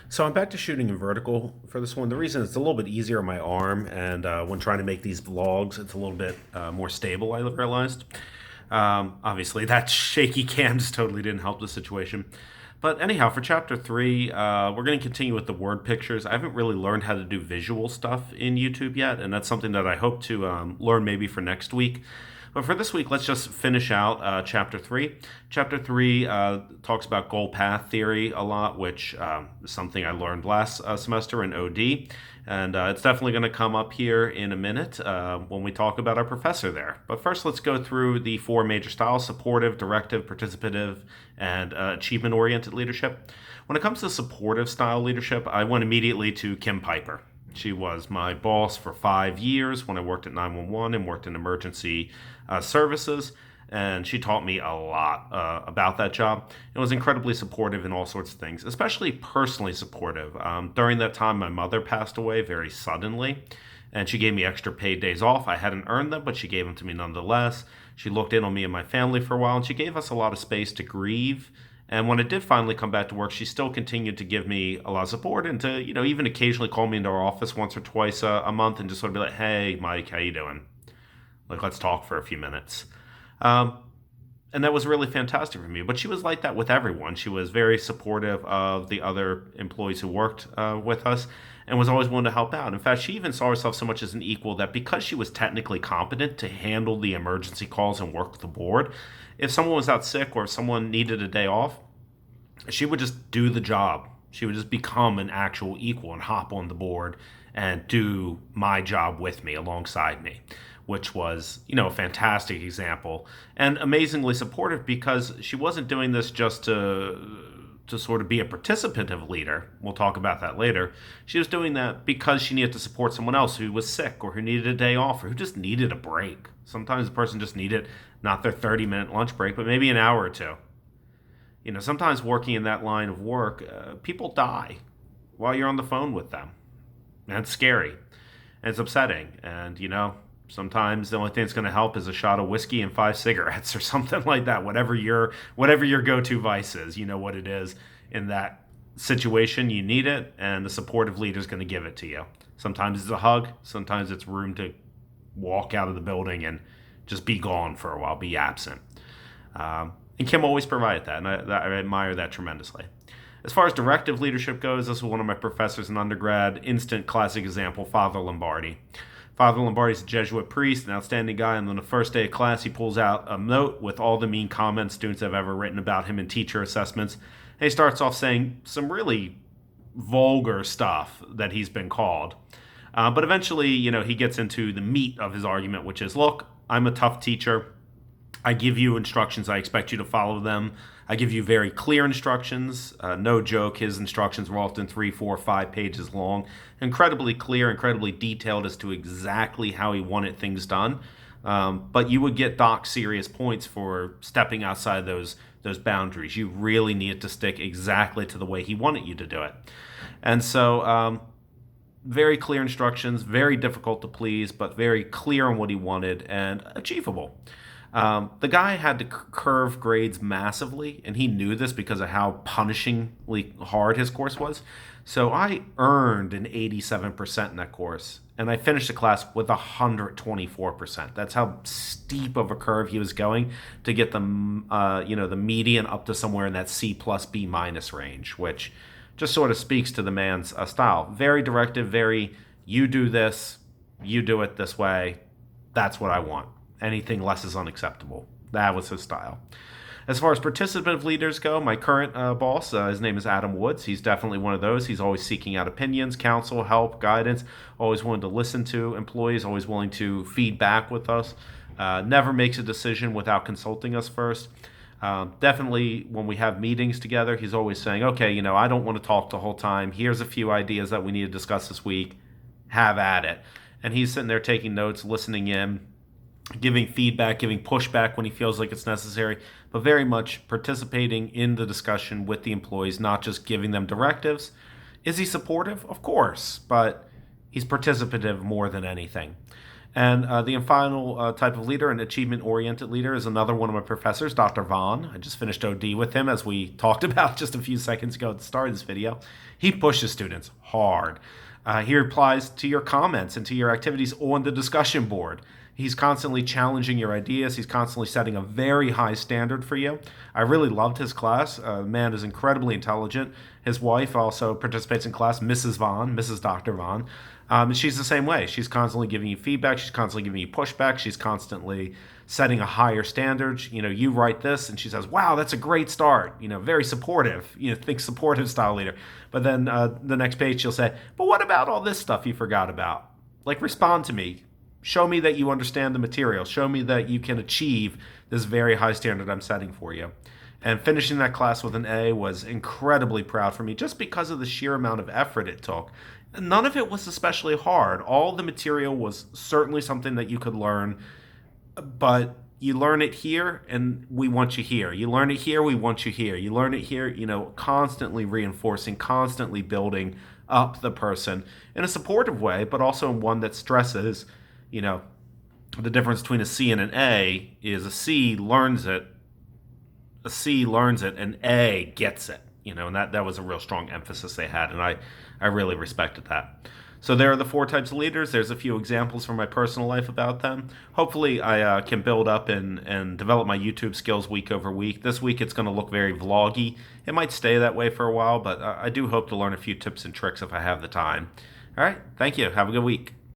So I'm back to shooting in vertical for this one. The reason it's a little bit easier on my arm, and when trying to make these vlogs, it's a little bit more stable. I realized. Obviously, that shaky cam just totally didn't help the situation. But anyhow, for chapter three, we're going to continue with the word pictures. I haven't really learned how to do visual stuff in YouTube yet, and that's something that I hope to learn maybe for next week. But for this week, let's just finish out chapter three. Chapter three talks about goal path theory a lot, which is something I learned last semester in OD. And it's definitely going to come up here in a minute when we talk about our professor there. But first, let's go through the four major styles: supportive, directive, participative, and achievement oriented leadership. When it comes to supportive style leadership, I went immediately to Kim Piper. She was my boss for 5 years when I worked at 911 and worked in emergency services. And she taught me a lot about that job. It was incredibly supportive in all sorts of things, especially personally supportive. During that time, my mother passed away very suddenly, and she gave me extra paid days off. I hadn't earned them, but she gave them to me nonetheless. She looked in on me and my family for a while, and she gave us a lot of space to grieve. And when I did finally come back to work, she still continued to give me a lot of support and to, even occasionally call me into her office once or twice a month and just sort of be like, "Hey, Mike, how you doing? Like, let's talk for a few minutes." Um, and that was really fantastic for me. But she was like that with everyone. She was very supportive of the other employees who worked with us and was always willing to help out. In fact, she even saw herself so much as an equal that because she was technically competent to handle the emergency calls and work the board, if someone was out sick or if someone needed a day off, she would just do the job. She would just become an actual equal and hop on the board and do my job with me alongside me, which was, a fantastic example and amazingly supportive because she wasn't doing this just to sort of be a participative leader. We'll talk about that later. She was doing that because she needed to support someone else who was sick or who needed a day off or who just needed a break. Sometimes the person just needed not their 30-minute lunch break, but maybe an hour or two. Sometimes working in that line of work, people die while you're on the phone with them. And it's scary. And it's upsetting. And, sometimes the only thing that's going to help is a shot of whiskey and 5 cigarettes or something like that. Whatever your go-to vice is, you know what it is. In that situation, you need it, and the supportive leader is going to give it to you. Sometimes it's a hug. Sometimes it's room to walk out of the building and just be gone for a while, be absent. And Kim always provided that, and I admire that tremendously. As far as directive leadership goes, this was one of my professors in undergrad. Instant classic example, Father Lombardi. Father Lombardi's a Jesuit priest, an outstanding guy, and on the first day of class, he pulls out a note with all the mean comments students have ever written about him in teacher assessments. And he starts off saying some really vulgar stuff that he's been called. But eventually, he gets into the meat of his argument, which is, look, I'm a tough teacher. I give you instructions. I expect you to follow them. I give you very clear instructions. No joke, his instructions were often 3, 4, 5 pages long. Incredibly clear, incredibly detailed as to exactly how he wanted things done. But you would get Doc serious points for stepping outside those boundaries. You really needed to stick exactly to the way he wanted you to do it. And so very clear instructions, very difficult to please, but very clear on what he wanted and achievable. The guy had to curve grades massively, and he knew this because of how punishingly hard his course was. So I earned an 87% in that course, and I finished the class with 124%. That's how steep of a curve he was going to get the median up to somewhere in that C plus B minus range, which just sort of speaks to the man's style. Very directive, very, you do this, you do it this way, that's what I want. Anything less is unacceptable. That was his style. As far as participative leaders go, my current boss, his name is Adam Woods. He's definitely one of those. He's always seeking out opinions, counsel, help, guidance, always willing to listen to employees, always willing to feed back with us, never makes a decision without consulting us first. Definitely when we have meetings together, he's always saying, okay, I don't want to talk the whole time. Here's a few ideas that we need to discuss this week. Have at it. And he's sitting there taking notes, listening in, giving feedback, giving pushback when he feels like it's necessary, but very much participating in the discussion with the employees, not just giving them directives. Is he supportive? Of course, but he's participative more than anything. And the final type of leader, an achievement-oriented leader, is another one of my professors, Dr. Vaughn. I just finished OD with him, as we talked about just a few seconds ago at the start of this video. He pushes students hard. He replies to your comments and to your activities on the discussion board. He's constantly challenging your ideas. He's constantly setting a very high standard for you. I really loved his class. The man is incredibly intelligent. His wife also participates in class, Mrs. Vaughn, Mrs. Dr. Vaughn. And she's the same way. She's constantly giving you feedback. She's constantly giving you pushback. She's constantly setting a higher standard. You write this, and she says, "Wow, that's a great start." Very supportive. Think supportive style leader. But then the next page, she'll say, "But what about all this stuff you forgot about? Like, respond to me. Show me that you understand the material. Show me that you can achieve this very high standard I'm setting for you." And finishing that class with an A was incredibly proud for me, just because of the sheer amount of effort it took. None of it was especially hard. All the material was certainly something that you could learn, but you learn it here and we want you here. You learn it here, we want you here. You learn it here, constantly reinforcing, constantly building up the person in a supportive way, but also in one that stresses, the difference between a C and an A is a C learns it, and A gets it. And that was a real strong emphasis they had, and I really respected that. So there are the 4 types of leaders. There's a few examples from my personal life about them. Hopefully I can build up and develop my YouTube skills week over week. This week it's going to look very vloggy. It might stay that way for a while, but I do hope to learn a few tips and tricks if I have the time. All right, thank you. Have a good week.